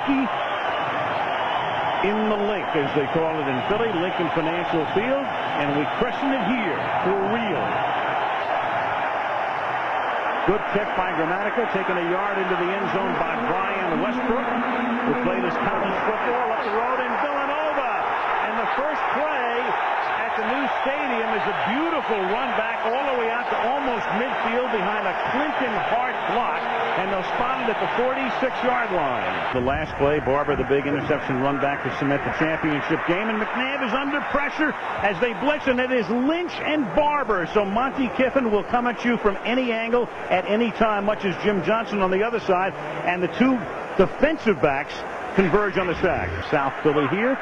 Monkey in the link, as they call it in Philly, Lincoln Financial Field, and we christen it here for real. Good kick by Gramatica, taken a yard into the end zone by Brian Westbrook, who played his college football up the road in Villanova. And the first play at the new stadium is a beautiful run back all the way out to almost midfield behind a Clinton Hart block, and they'll spot it at the 46-yard line. The last play, Barber, the big interception run back to cement the championship game, and McNabb is under pressure as they blitz, and it is Lynch and Barber. So Monty Kiffin will come at you from any angle at any time, much as Jim Johnson on the other side, and the two defensive backs converge on the sack. South Philly here,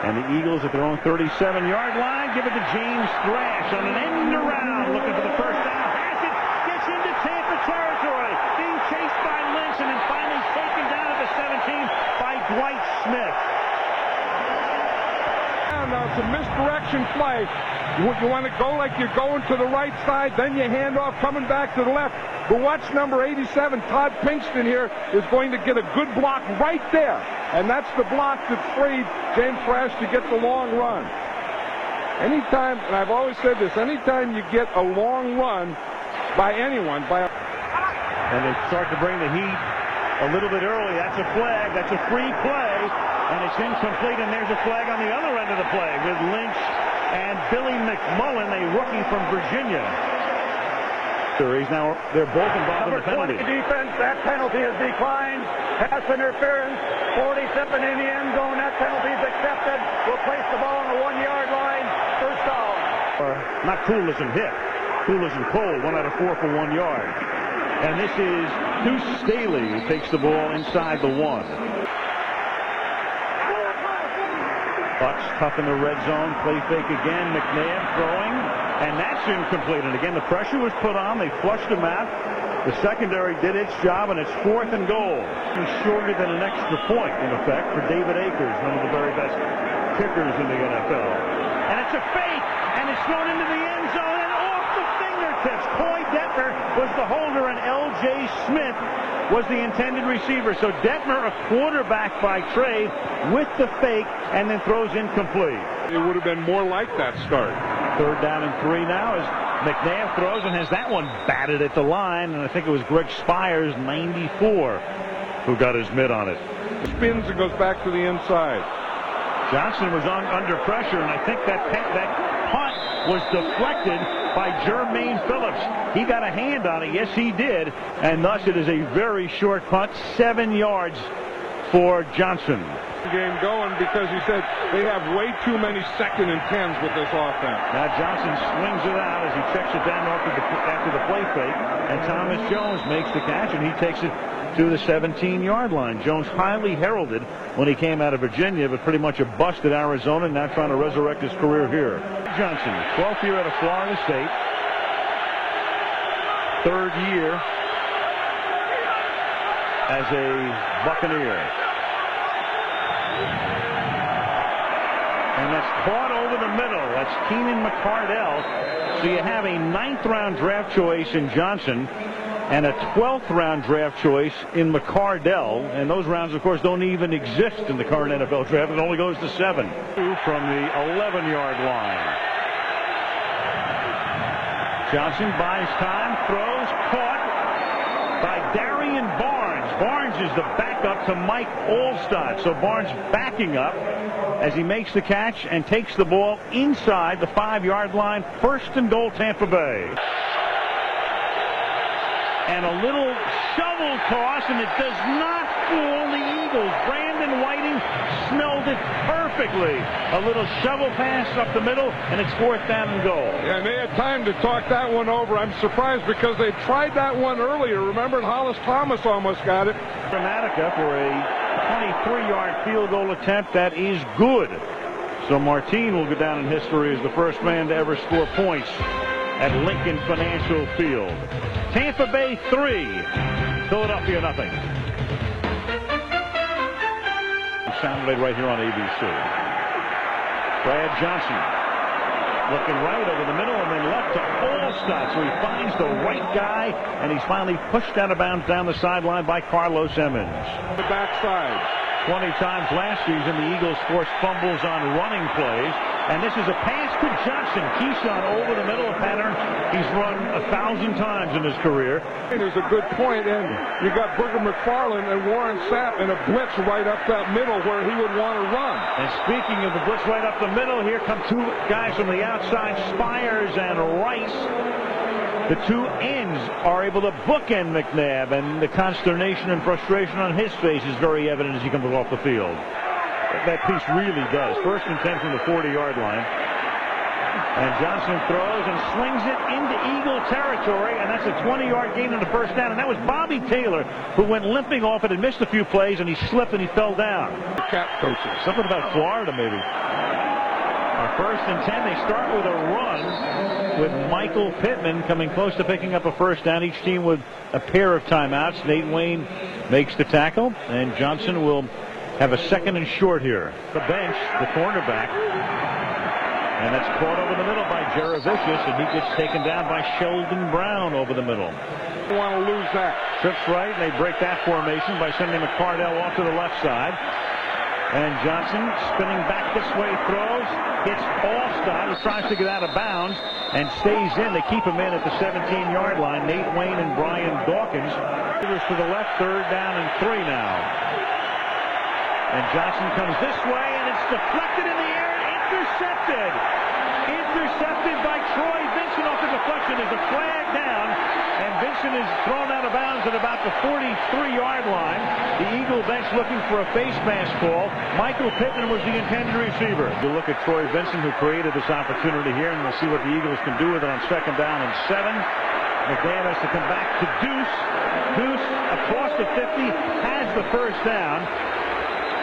and the Eagles at their own 37-yard line give it to James Thrash on an end around, looking for the first down. Has it, gets into Tampa territory, being chased by Lynch, and then finally taken down at the 17 by Dwight Smith. It's a misdirection play. You want to go like you're going to the right side, then you hand off coming back to the left. But watch number 87, Todd Pinkston here, is going to get a good block right there. And that's the block that freed James Thrash to get the long run. Anytime, and I've always said this, anytime you get a long run by anyone, and they start to bring the heat a little bit early. That's a flag. That's a free play. And it's incomplete, and there's a flag on the other end of the play with Lynch and Billy McMullen, a rookie from Virginia. They're both involved in the penalty. Number 20 defense, that penalty is declined. Pass interference, 47 in the end zone. That penalty is accepted. We'll place the ball on the 1-yard line. First down. Not Cool as in hit. Cool as in Cole, 1 out of 4 for 1 yard. And this is Deuce Staley, who takes the ball inside the 1. Bucks tough in the red zone. Play fake again. McNabb throwing. And that's incomplete. And again, the pressure was put on. They flushed him out. The secondary did its job, and it's 4th and goal. He's shorter than an extra point, in effect, for David Akers, one of the very best kickers in the NFL. And it's a fake, and it's thrown into the end zone and off the fingertips. Coy Detmer was the holder, and L.J. Smith was the intended receiver. So Detmer, a quarterback by trade, with the fake, and then throws incomplete. it would have been more like that start. 3rd down and 3 now as McNabb throws and has that one batted at the line, and I think it was Greg Spires, 94, who got his mitt on it. Spins and goes back to the inside. Johnson was under pressure, and I think that punt was deflected by Jermaine Phillips. He got a hand on it. Yes, he did. And thus it is a very short punt, 7 yards for Johnson. Game going because he said they have way too many 2nd and 10s with this offense. Now Johnson swings it out as he checks it down after the play fake, and Thomas Jones makes the catch, and he takes it to the 17-yard line. Jones highly heralded when he came out of Virginia, but pretty much a bust at Arizona, now trying to resurrect his career here. Johnson, 12th year out of Florida State, 3rd year as a Buccaneer. And that's caught over the middle. That's Keenan McCardell. So you have a 9th-round draft choice in Johnson and a 12th-round draft choice in McCardell. And those rounds, of course, don't even exist in the current NFL draft. It only goes to 7. From the 11-yard line. Johnson buys time, throws, caught by Darian Barnes. Barnes is the backup to Mike Allstott. So Barnes backing up as he makes the catch and takes the ball inside the 5-yard line. 1st and goal, Tampa Bay. And a little shovel toss, and it does not fool the Eagles. Brandon Whiting smelled it perfectly. A little shovel pass up the middle, and it's 4th down and goal. Yeah, and they had time to talk that one over. I'm surprised because they tried that one earlier. Remember, Hollis Thomas almost got it. Dramatica for a 23-yard field goal attempt. That is good. So Martine will go down in history as the first man to ever score points at Lincoln Financial Field. Tampa Bay 3, Philadelphia nothing. Sound right here on ABC. Brad Johnson looking right over the middle and then left to Allstott. So he finds the right guy, and he's finally pushed out of bounds down the sideline by Carlos Emmons. The backside. 20 times last season, the Eagles forced fumbles on running plays. And this is a pass to Johnson. Keyshawn over the middle, a pattern he's run 1,000 times in his career. It is a good point, and you got Booger McFarland and Warren Sapp in a blitz right up that middle where he would want to run. And speaking of the blitz right up the middle, here come two guys from the outside, Spires and Rice. The two ends are able to bookend McNabb, and the consternation and frustration on his face is very evident as he comes off the field. That piece really does. 1st and 10 from the 40-yard line. And Johnson throws and slings it into Eagle territory, and that's a 20-yard gain on the first down. And that was Bobby Taylor, who went limping off it and missed a few plays, and he slipped and he fell down. Cap coaches. Something about Florida, maybe. 1st and 10, they start with a run with Michael Pittman coming close to picking up a first down. Each team with a pair of timeouts. Nate Wayne makes the tackle, and Johnson will have a 2nd and short here. The bench, the cornerback, and that's caught over the middle by Jaravicius, and he gets taken down by Sheldon Brown over the middle. Don't want to lose that. Trips right, and they break that formation by sending McCardell off to the left side. And Johnson spinning back this way, throws, hits Allstott, who tries to get out of bounds and stays in. They keep him in at the 17-yard line. Nate Wayne and Brian Dawkins. To the left, 3rd down and 3 now. And Johnson comes this way, and it's deflected in the air and intercepted. Intercepted by Troy Vincent off the deflection. There's a flag down, and Vincent is thrown out of bounds at about the 43-yard line. The Eagle bench looking for a face mask call. Michael Pittman was the intended receiver. You look at Troy Vincent, who created this opportunity here, and we'll see what the Eagles can do with it on 2nd down and 7. McNabb has to come back to Deuce. Deuce across the 50, has the first down.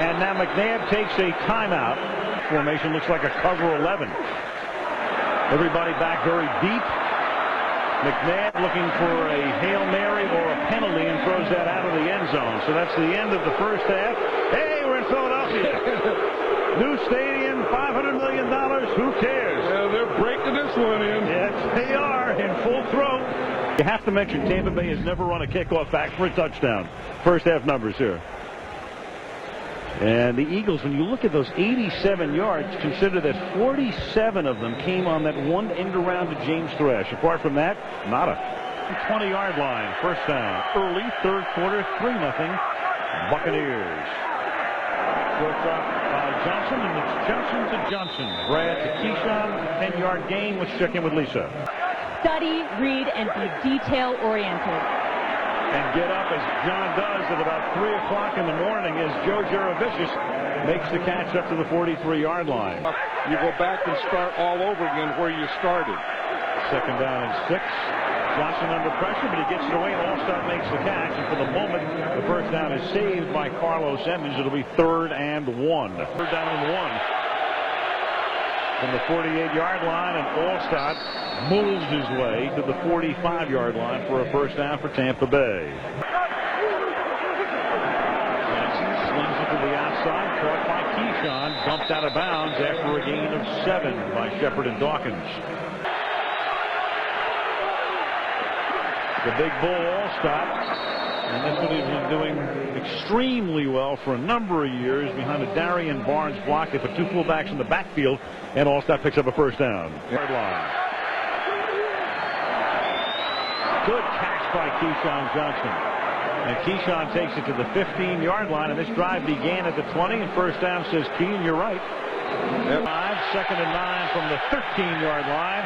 And now McNabb takes a timeout. Formation looks like a cover 11. Everybody back very deep. McNabb looking for a Hail Mary or a penalty and throws that out of the end zone. So that's the end of the first half. Hey, we're in Philadelphia. New stadium, $500 million. Who cares? Yeah, they're breaking this one in. Yes, they are in full throat. You have to mention Tampa Bay has never run a kickoff back for a touchdown. First half numbers here. And the Eagles, when you look at those 87 yards, consider that 47 of them came on that one end around to James Thresh. Apart from that, nada. 20-yard line, first down. Early, 3rd quarter, 3-0. Buccaneers. Short drop by Johnson, and it's Johnson to Johnson. Brad to Keyshawn, 10-yard gain. Let's check in with Lisa. Study, read, and be detail-oriented. And get up as John does at about 3 o'clock in the morning as Joe Jaravicius makes the catch up to the 43-yard line. You go back and start all over again where you started. 2nd down and 6. Johnson under pressure, but he gets it away, and Allstott makes the catch. And for the moment, the first down is saved by Carlos Emmons. It'll be 3rd and 1. 3rd down and 1. From the 48-yard line, and Allstott moves his way to the 45-yard line for a first down for Tampa Bay. Johnson slings it to the outside, caught by Keyshawn, bumped out of bounds after a gain of 7 by Shepard and Dawkins. The big bull Allstott. And that's what he's been doing extremely well for a number of years behind a Darian Barnes block. They put 2 fullbacks in the backfield, and Allstott picks up a first down. Yard line. Good catch by Keyshawn Johnson. And Keyshawn takes it to the 15-yard line, and this drive began at the 20, and first down, says Key, and you're right. 2nd and 9 from the 13-yard line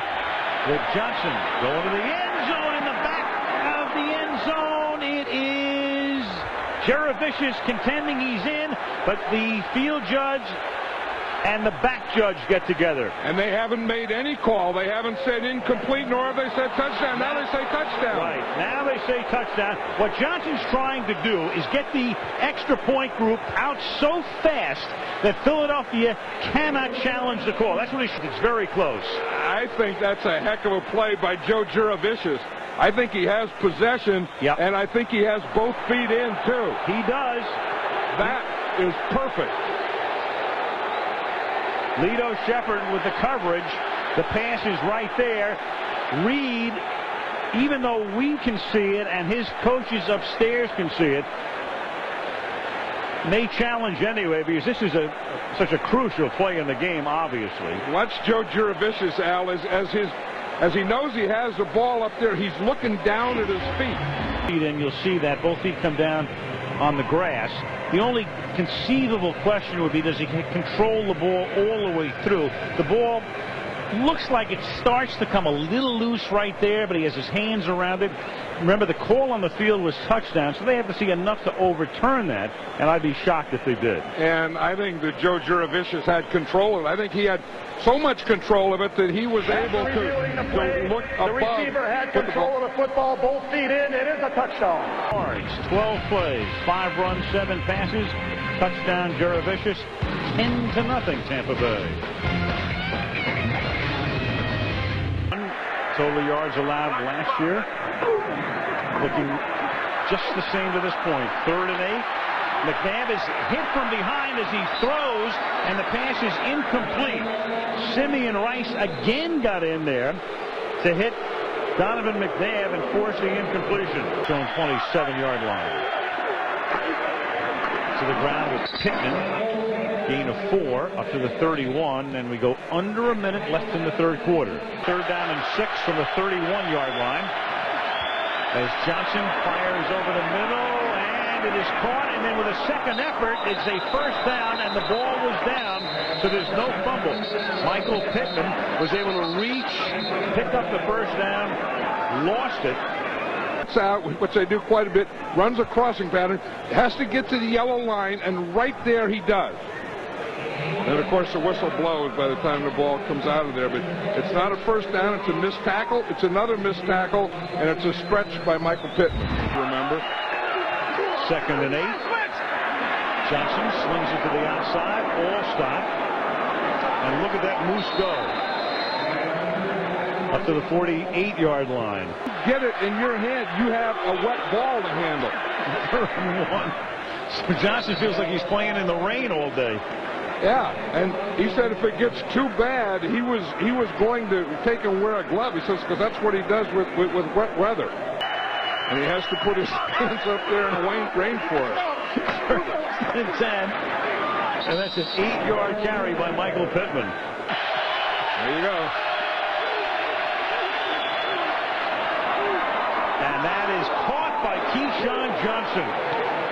with Johnson going to the end zone. In the back of the end zone, it is Jaravicius contending he's in, but the field judge and the back judge get together. And they haven't made any call. They haven't said incomplete, nor have they said touchdown. Now they say touchdown. Right. Now they say touchdown. What Johnson's trying to do is get the extra point group out so fast that Philadelphia cannot challenge the call. That's what it's very close. I think that's a heck of a play by Joe Jaravicius. I think he has possession, and I think he has both feet in, too. He does. That is perfect. Lito Shepard with the coverage. The pass is right there. Reed, even though we can see it and his coaches upstairs can see it, may challenge anyway, because this is such a crucial play in the game, obviously. Watch Joe Juravicius, Al, as he knows he has the ball up there, he's looking down at his feet. And you'll see that both feet come down on the grass. The only conceivable question would be, does he control the ball all the way through? The ball looks like it starts to come a little loose right there, but he has his hands around it. Remember, the call on the field was touchdown, so they have to see enough to overturn that, and I'd be shocked if they did. And I think that Joe Juravicius had control of it. I think he had so much control of it that he was able to look above. The receiver had control of the football, both feet in. It is a touchdown. 12 plays, 5 runs, 7 passes. Touchdown, Juravicius. 10-0, Tampa Bay. Total yards allowed last year. Looking just the same to this point. 3rd and 8. McNabb is hit from behind as he throws, and the pass is incomplete. Simeon Rice again got in there to hit Donovan McNabb and force the incompletion. Shown 27-yard line. To the ground with Pittman. Gain of 4 up to the 31, and we go under a minute left in the 3rd quarter. 3rd down and 6 from the 31-yard line. As Johnson fires over the middle, and it is caught, and then with a second effort, it's a 1st down, and the ball was down, so there's no fumble. Michael Pittman was able to reach, pick up the 1st down, lost it. Out, which they do quite a bit, runs a crossing pattern, has to get to the yellow line, and right there he does. And of course the whistle blows by the time the ball comes out of there, but it's not a 1st down, it's a missed tackle, it's another missed tackle, and it's a stretch by Michael Pittman. Remember? 2nd and 8. Johnson swings it to the outside, all stop, and look at that moose go. Up to the 48-yard line. Get it in your hand, you have a wet ball to handle. 3rd and 1. So Johnson feels like he's playing in the rain all day. Yeah, and he said if it gets too bad, he was going to take and wear a glove. He says because that's what he does with wet weather. And he has to put his hands up there in the rainforest. 3rd and 10. And that's an 8-yard carry by Michael Pittman. There you go. And that is caught by Keyshawn Johnson.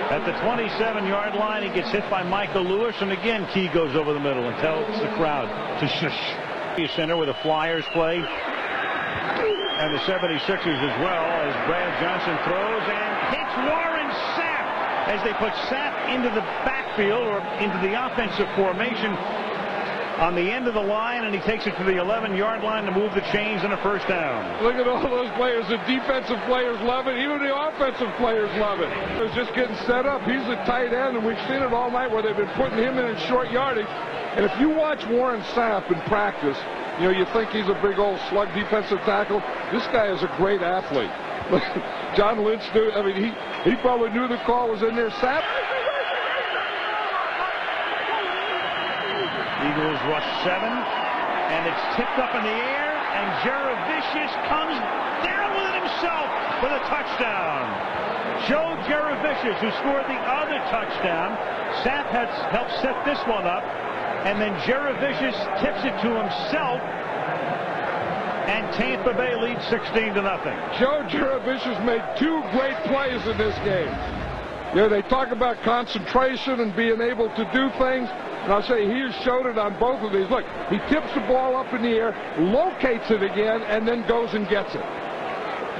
At the 27-yard line, he gets hit by Michael Lewis, and again, Key goes over the middle and tells the crowd to shush. Center where the Flyers play, and the 76ers as well, as Brad Johnson throws and hits Warren Sapp as they put Sapp into the backfield or into the offensive formation on the end of the line, and he takes it to the 11-yard line to move the chains and a 1st down. Look at all those players. The defensive players love it. Even the offensive players love it. It's just getting set up. He's a tight end, and we've seen it all night where they've been putting him in short yardage. And if you watch Warren Sapp in practice, you know, you think he's a big old slug defensive tackle. This guy is a great athlete. John Lynch knew. I mean, he probably knew the call was in there. Sapp. Eagles rush 7, and it's tipped up in the air, and Juravicius comes down with it himself for the touchdown. Joe Juravicius, who scored the other touchdown. Sapp has helped set this one up, and then Juravicius tips it to himself, and Tampa Bay leads 16-0. Joe Juravicius made 2 great plays in this game. You know, they talk about concentration and being able to do things. And I'll say he has showed it on both of these. Look, he tips the ball up in the air, locates it again, and then goes and gets it.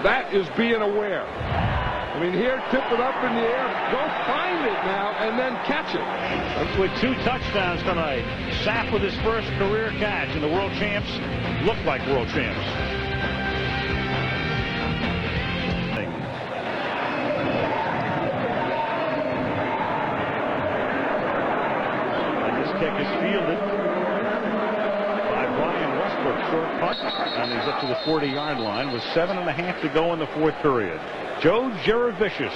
That is being aware. I mean, here, tip it up in the air, go find it now, and then catch it. With 2 touchdowns tonight, Sapp with his first career catch, and the world champs look like world champs. Kick is fielded by Brian Westbrook. Short punt, and he's up to the 40-yard line with 7.5 to go in the 4th period. Joe Juravicius.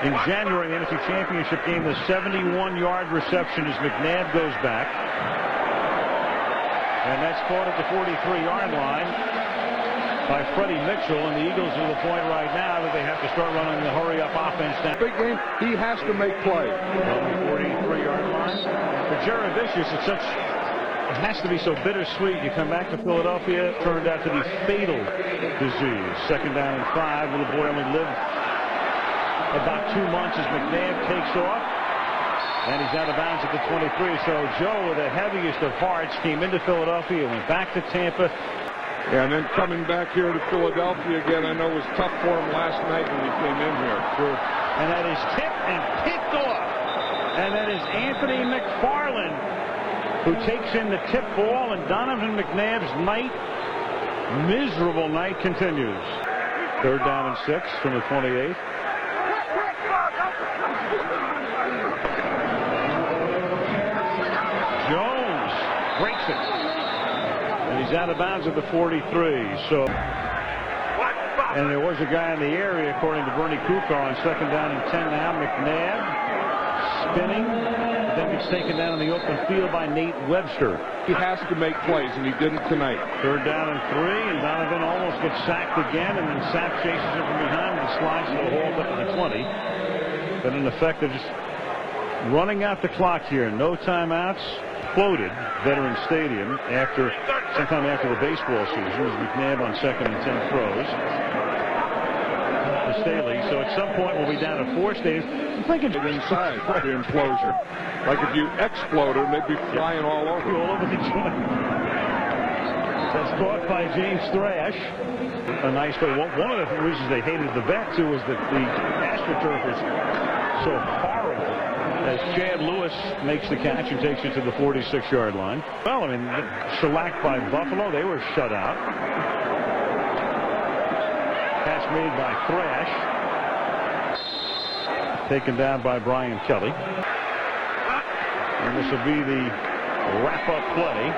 In January, the NFC Championship game, the 71-yard reception as McNabb goes back. And that's caught at the 43-yard line by Freddie Mitchell, and the Eagles are to the point right now that they have to start running the hurry-up offense. Big game, he has to make plays. On the 43-yard line. For Jaravicius, it has to be so bittersweet. You come back to Philadelphia, it turned out to be fatal disease. 2nd down and 5. Little boy only lived about 2 months as McNabb takes off. And he's out of bounds at the 23. So Joe, with the heaviest of hearts, came into Philadelphia, went back to Tampa. And then coming back here to Philadelphia again, I know it was tough for him last night when he came in here. Sure. And that is tipped and picked off. And that is Anthony McFarland, who takes in the tip ball, and Donovan McNabb's miserable night continues. 3rd down and 6 from the 28. Jones breaks it. And he's out of bounds at the 43. So, and there was a guy in the area, according to Bernie Kukar, on 2nd down and 10 now. McNabb spinning, then gets taken down in the open field by Nate Webster. He has to make plays, and he didn't tonight. 3rd down and 3, and Donovan almost gets sacked again, and then Sapp chases him from behind and slides to the hole up to the 20. But in effect, they're just running out the clock here. No timeouts. Exploded Veterans Stadium sometime after the baseball season. It was McNabb on 2nd and 10 throws to Staley. So at some point we'll be down to 4 stadiums. I'm thinking inside the enclosure. Like if you exploded, they'd be flying all over the joint. That's caught by James Thrash. A nice play. One of the reasons they hated the vet too was that the AstroTurf was so horrible. As Chad Lewis makes the catch and takes it to the 46-yard line. Well, I mean, shellacked by Buffalo. They were shut out. Catch made by Thrash. Taken down by Brian Kelly. And this will be the wrap-up play.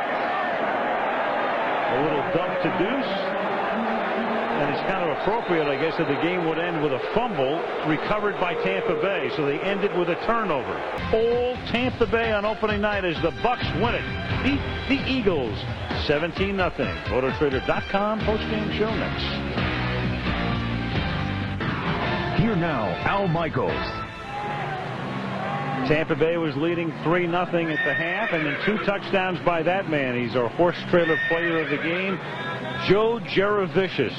A little dump to Deuce. And it's kind of appropriate, I guess, that the game would end with a fumble recovered by Tampa Bay. So they ended with a turnover. Old Tampa Bay on opening night as the Bucs win it. Beat the Eagles 17-0. MotorTrader.com postgame show next. Here now, Al Michaels. Tampa Bay was leading 3-0 at the half, and then 2 touchdowns by that man. He's our horse trailer player of the game, Joe Jaravicius.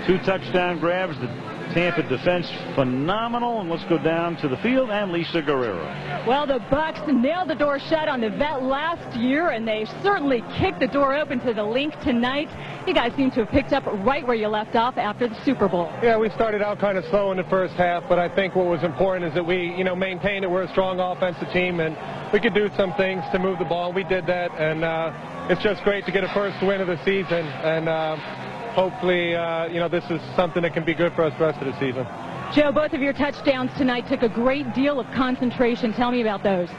2 touchdown grabs. The Tampa defense phenomenal. And let's go down to the field and Lisa Guerrero. Well, the Bucs nailed the door shut on the vet last year, and they certainly kicked the door open to the link tonight. You guys seem to have picked up right where you left off after the Super Bowl. Yeah, we started out kind of slow in the first half, but I think what was important is that we, maintained that we're a strong offensive team, and we could do some things to move the ball. We did that, and it's just great to get a first win of the season, and hopefully, this is something that can be good for us the rest of the season. Joe, both of your touchdowns tonight took a great deal of concentration. Tell me about those.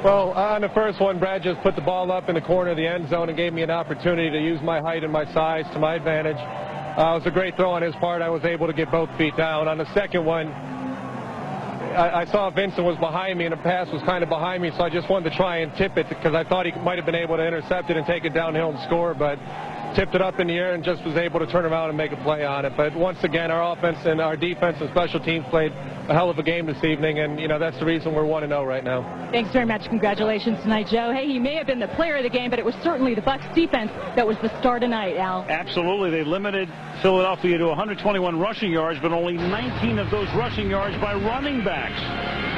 Well, on the first one, Brad just put the ball up in the corner of the end zone and gave me an opportunity to use my height and my size to my advantage. It was a great throw on his part. I was able to get both feet down. On the second one, I saw Vincent was behind me, and the pass was kind of behind me, so I just wanted to try and tip it because I thought he might have been able to intercept it and take it downhill and score, but tipped it up in the air and just was able to turn around and make a play on it. But once again, our offense and our defense and special teams played a hell of a game this evening, and that's the reason we're 1-0 right now. Thanks very much. Congratulations tonight, Joe. Hey, he may have been the player of the game, but it was certainly the Bucs defense that was the star tonight, Al. Absolutely. They limited Philadelphia to 121 rushing yards, but only 19 of those rushing yards by running backs.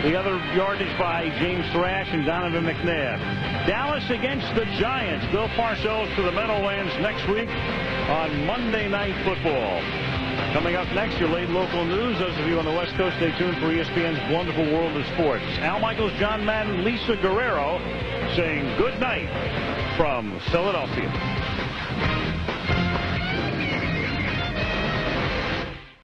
The other yardage by James Thrash and Donovan McNabb. Dallas against the Giants. Bill Parcells to the Meadowlands next week on Monday Night Football. Coming up next, your late local news. Those of you on the West Coast, stay tuned for ESPN's Wonderful World of Sports. Al Michaels, John Madden, Lisa Guerrero saying good night from Philadelphia.